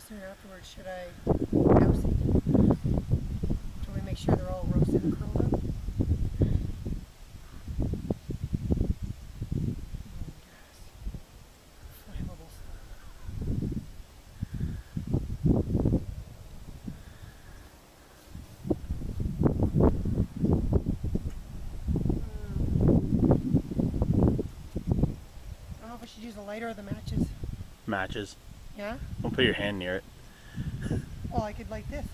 soon afterwards, should I douse it? Do we make sure they're all roasted and curled up? Flammable stuff. I don't know if I should use the lighter or the matches. Matches. Yeah? Don't put your hand near it. Well, I could light this.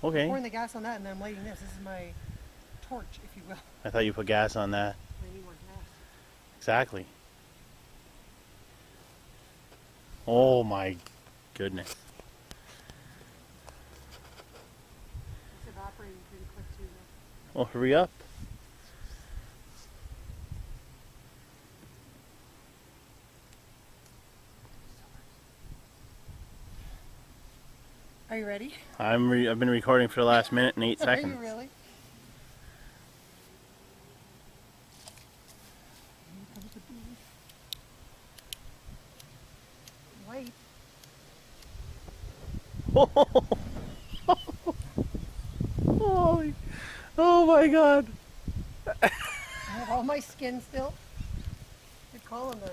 Okay. I'm pouring the gas on that and then I'm lighting this. This is my torch, if you will. I thought you put gas on that. I need more gas. Exactly. Oh my goodness. It's evaporating pretty quick too, though. Well, hurry up. Are you ready? I've been recording for the last minute and 8 seconds. Are you really? White. Holy, oh my God. I have all my skin still. Good call on the.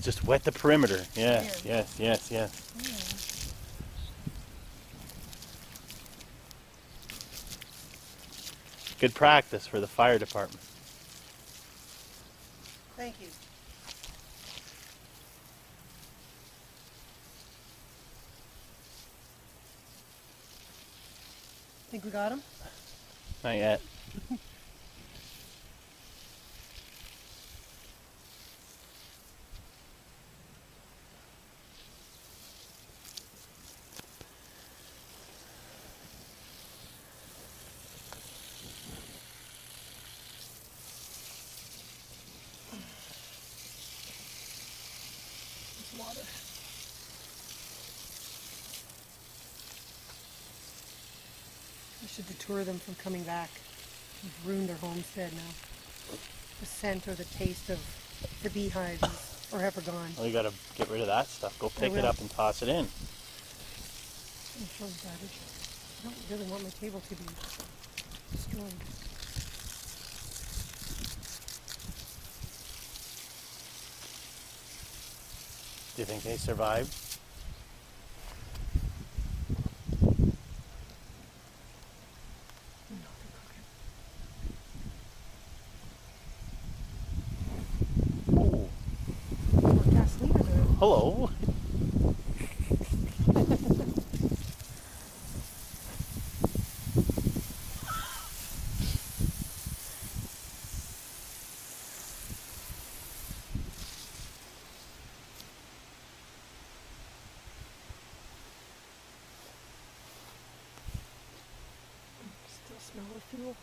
Just wet the perimeter. Yes, Yeah. yes, yes, yes. Good practice for the fire department. Thank you. Think we got him? Not yet. It's water. I should deter them from coming back. We've ruined their homestead now. The scent or the taste of the beehives is forever gone. Well, you gotta get rid of that stuff. Go pick it will. up and toss it in. I'm sure the garbage. I don't really want my table to be destroyed. Do you think they survived? No, they're cooking. Oh, More gasoline or the hello. still smell the fuel.